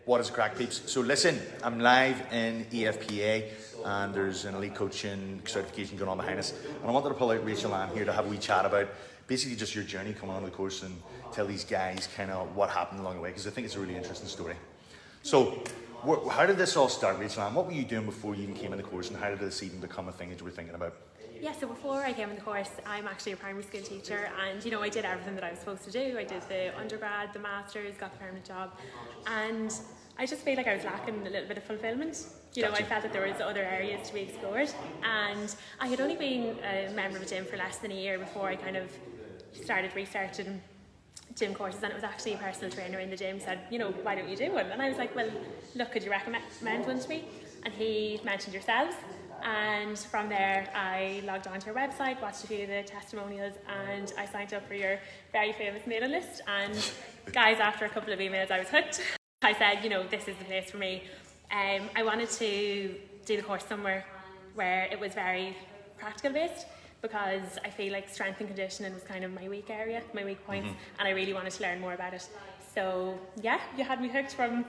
What is crack, peeps? So listen, I'm live in EFPA and there's an elite coaching certification going on behind us. And I wanted to pull out Rachel Ann here to have a wee chat about basically just your journey coming on the course and tell these guys kind of what happened along the way, because I think it's a really interesting story. So how did this all start, Rachel Ann? What were you doing before you even came in the course, and how did this even become a thing that you were thinking about? Yeah, so before I came in the course, I'm actually a primary school teacher, and you know, I did everything that I was supposed to do. I did the undergrad, the masters, got the permanent job, and I just feel like I was lacking a little bit of fulfilment. You know, I felt that there was other areas to be explored, and I had only been a member of a gym for less than a year before I kind of started researching gym courses, and it was actually a personal trainer in the gym said, you know, why don't you do one? And I was like, well, look, could you recommend one to me? And he mentioned yourselves. And from there, I logged onto your website, watched a few of the testimonials, and I signed up for your very famous mailing list. And guys, after a couple of emails, I was hooked. I said, you know, this is the place for me. I wanted to do the course somewhere where it was very practical based, because I feel like strength and conditioning was kind of my weak area, my weak points, and I really wanted to learn more about it. So yeah, you had me hooked from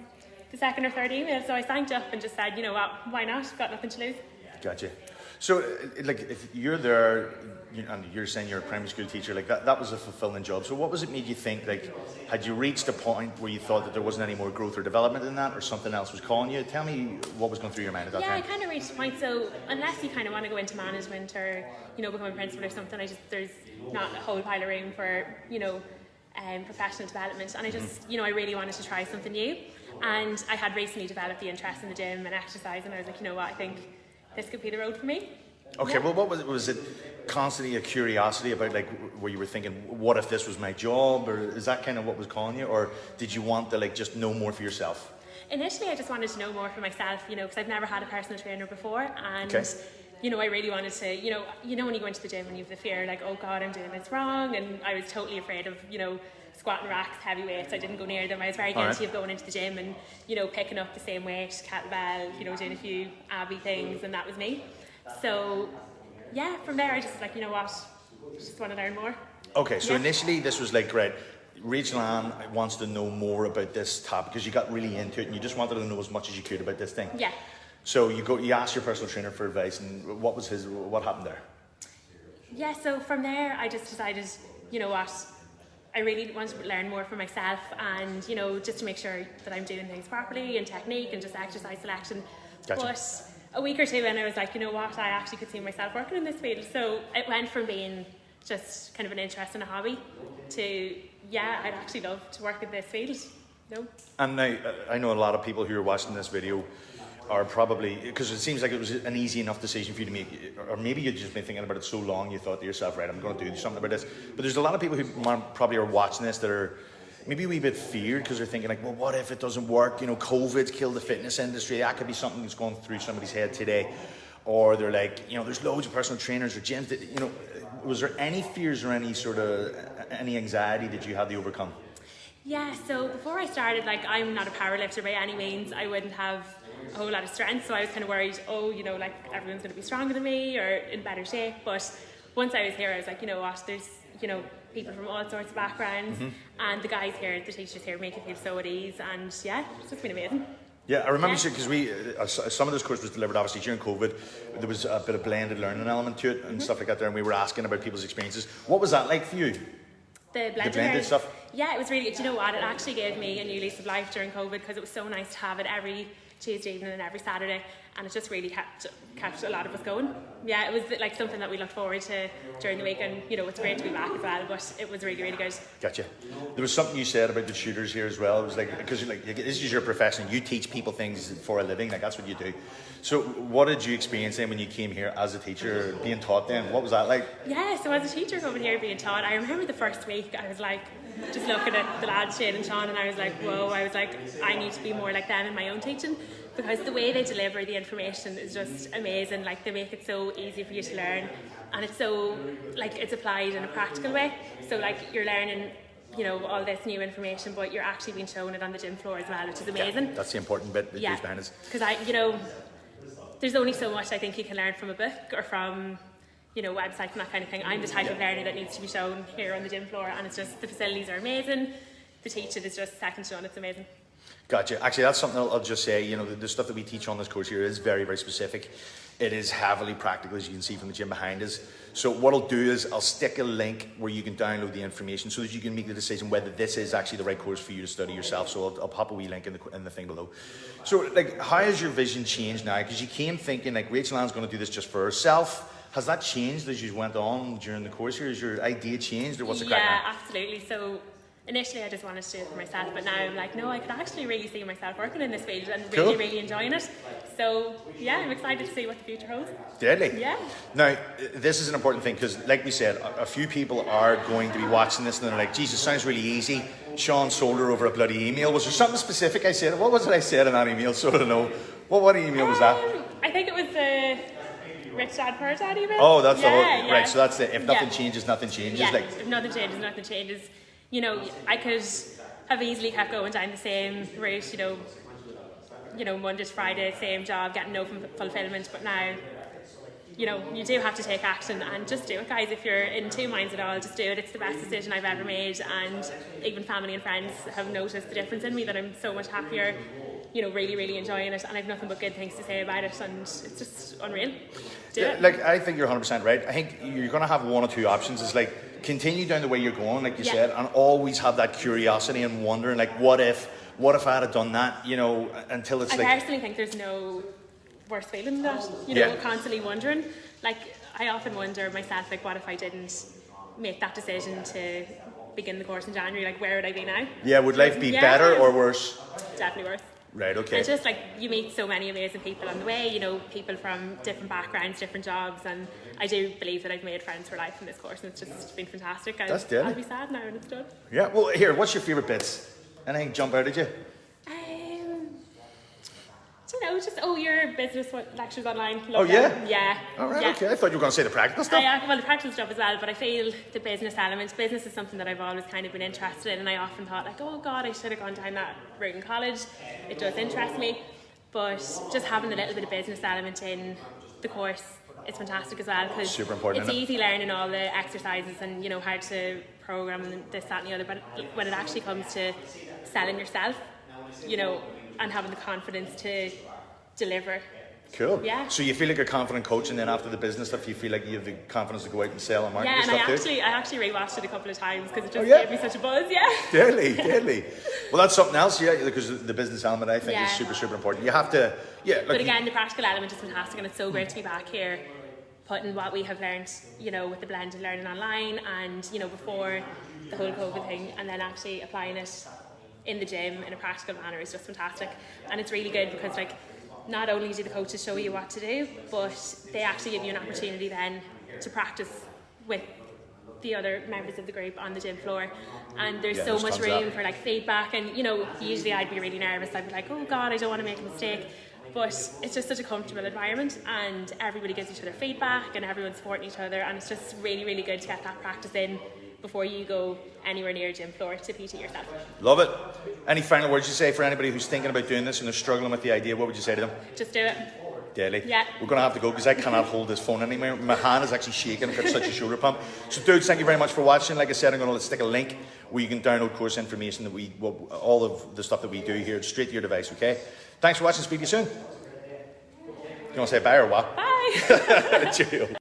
the second or third email. So I signed up and just said, you know what, why not? Got nothing to lose. Gotcha. So, like, if you're there, and you're saying you're a primary school teacher, like that was a fulfilling job. So what was it made you think, like, had you reached a point where you thought that there wasn't any more growth or development in that, or something else was calling you? Tell me what was going through your mind at that time. Yeah, I kind of reached a point. So unless you kind of want to go into management or, you know, become a principal or something, there's not a whole pile of room for, you know, professional development. And I just, you know, I really wanted to try something new. And I had recently developed the interest in the gym and exercise, and I was like, you know what, I think this could be the road for me. Okay, yeah. Well, what was it constantly a curiosity about, like, where you were thinking, what if this was my job, or is that kind of what was calling you, or did you want to, like, just know more for yourself? Initially, I just wanted to know more for myself, you know, because I've never had a personal trainer before, and you know, I really wanted to, you know, when you go into the gym and you have the fear, like, oh God, I'm doing this wrong, and I was totally afraid of, you know, squatting racks, heavy weights. I didn't go near them. I was very guilty of going into the gym and, you know, picking up the same weight, kettlebell, you know, doing a few abby things, and that was me. So yeah, from there I just was like, you know what, just want to learn more. Okay, so initially this was like, right, Rachel Ann wants to know more about this topic, because you got really into it and you just wanted to know as much as you could about this thing. Yeah. So you asked your personal trainer for advice, and what happened there? Yeah, so from there I just decided, you know what, I really wanted to learn more for myself, and, you know, just to make sure that I'm doing things properly and technique and just exercise selection. Gotcha. But a week or two in, I was like, you know what, I actually could see myself working in this field. So it went from being just kind of an interest and a hobby to, yeah, I'd actually love to work in this field. No. And now, I know a lot of people who are watching this video are probably, because it seems like it was an easy enough decision for you to make, or maybe you've just been thinking about it so long you thought to yourself, right, I'm going to do something about this. But there's a lot of people who probably are watching this that are maybe a wee bit feared, because they're thinking, like, well, what if it doesn't work? You know, COVID's killed the fitness industry. That could be something that's going through somebody's head today. Or they're like, you know, there's loads of personal trainers or gyms that, you know, was there any fears or any sort of, any anxiety that you had to overcome? Yeah, so before I started, like, I'm not a powerlifter by any means. I wouldn't have a whole lot of strength, so I was kind of worried, oh, you know, like, everyone's going to be stronger than me or in better shape. But once I was here, I was like, you know what, there's, you know, people from all sorts of backgrounds, and the guys here, the teachers here, make you feel so at ease, and yeah, it's just been amazing. Yeah, I remember because some of this course was delivered obviously during COVID. There was a bit of blended learning element to it and stuff like that there, and we were asking about people's experiences. What was that like for you? The blended stuff? Yeah, it was really good. Do you know what? It actually gave me a new lease of life during COVID, because it was so nice to have it every Tuesday evening and every Saturday, and it just really kept a lot of us going. Yeah, it was like something that we looked forward to during the week, and, you know, it's great to be back as well, but it was really, really good. Gotcha. There was something you said about the shooters here as well. It was like, because, like, this is your profession, you teach people things for a living, like, that's what you do. So what did you experience then when you came here as a teacher, being taught then? What was that like? Yeah, so as a teacher coming here being taught, I remember the first week I was like, just looking at the lads, Shane and Sean, and I was like, whoa, I was like, I need to be more like them in my own teaching, because the way they deliver the information is just amazing. Like, they make it so easy for you to learn, and it's so, like, it's applied in a practical way. So, like, you're learning, you know, all this new information, but you're actually being shown it on the gym floor as well, which is amazing. Yeah, that's the important bit that goes behind us. Because you know, there's only so much I think you can learn from a book or from, you know, websites and that kind of thing. I'm the type of learner that needs to be shown here on the gym floor, and it's just, the facilities are amazing. The teaching is just second to none. It's amazing. Gotcha. Actually, that's something I'll just say. You know, the stuff that we teach on this course here is very, very specific. It is heavily practical, as you can see from the gym behind us. So what I'll do is I'll stick a link where you can download the information so that you can make the decision whether this is actually the right course for you to study yourself. So I'll pop a wee link in the thing below. So, like, how has your vision changed now? Because you came thinking, like, Rachel Ann's going to do this just for herself. Has that changed as you went on during the course here? Has your idea changed, or what's the crack now? Yeah, absolutely. So initially I just wanted to do it for myself, but now I'm like, no, I could actually really see myself working in this field and really, really enjoying it. So yeah, I'm excited to see what the future holds. Deadly. Yeah. Now, this is an important thing because, like we said, a few people are going to be watching this and they're like, Jesus, sounds really easy. Sean sold her over a bloody email. Was there something specific I said? What was it I said in that email? So I don't know. What email was that? I think it was the Rich Dad Poor Dad email. Oh, that's the whole, yeah. right. So that's the, if nothing changes, nothing changes. Yeah, Like, if nothing changes, nothing changes. You know, I could have easily kept going down the same route, you know, Monday to Friday, same job, getting no fulfillment, but now, you know, you do have to take action and just do it, guys. If you're in two minds at all, just do it. It's the best decision I've ever made, and even family and friends have noticed the difference in me, that I'm so much happier, you know, really, really enjoying it, and I've nothing but good things to say about it, and it's just unreal. Do it. like, I think you're 100% right. I think you're going to have one or two options. It's like, continue down the way you're going, like you said, and always have that curiosity and wondering, like, what if I had done that, you know, until it's I like... personally think there's no worse feeling than that, you know, constantly wondering. Like, I often wonder myself, like, what if I didn't make that decision to begin the course in January? Like, where would I be now? Yeah, would life be better or worse? Definitely worse. Right, okay. And just like, you meet so many amazing people on the way, you know, people from different backgrounds, different jobs, and I do believe that I've made friends for life in this course, and it's just been fantastic. That's deadly. I'll be sad now when it's done. Yeah, well, here, what's your favourite bits? Anything jump out at you? I don't know, just, your business lectures online. Oh, yeah? Them. Yeah. All right, yeah. okay. I thought you were going to say the practical stuff. Well, the practical stuff as well, but I feel the business element. Business is something that I've always kind of been interested in, and I often thought, like, oh God, I should have gone down that route in college. It does interest me, but just having a little bit of business element in the course, it's fantastic as well, because super important, it's isn't it? easy learning all the exercises and, you know, how to program and this, that and the other, but when it actually comes to selling yourself, you know, and having the confidence to deliver. Cool. Yeah. So you feel like you're confident coaching, then after the business stuff, you feel like you have the confidence to go out and sell and market Yeah, your and stuff too? I actually rewatched it a couple of times because it just yeah? gave me such a buzz, yeah. Deadly. Well, that's something else, yeah, because the business element, I think, is super, super important. You have to, But again, the practical element is fantastic, and it's so great to be back here, putting what we have learned, you know, with the blended learning online, and, you know, before the whole COVID thing, and then actually applying it in the gym in a practical manner is just fantastic. And it's really good because, like, not only do the coaches show you what to do, but they actually give you an opportunity then to practice with the other members of the group on the gym floor, and there's so much room for, like, feedback. And, you know, usually I'd be really nervous. I'd be like, oh God, I don't want to make a mistake, but it's just such a comfortable environment, and everybody gives each other feedback and everyone's supporting each other, and it's just really, really good to get that practice in before you go anywhere near a gym floor to PT yourself. Love it. Any final words you say for anybody who's thinking about doing this and they're struggling with the idea? What would you say to them? Just do it. Deadly. Yeah. We're going to have to go because I cannot hold this phone anymore. My hand is actually shaking. I've got such a shoulder pump. So, dudes, thank you very much for watching. Like I said, I'm going to stick a link where you can download course information that all of the stuff that we do here straight to your device, okay? Thanks for watching. Speak to you soon. You want to say bye or what? Bye. Cheerio.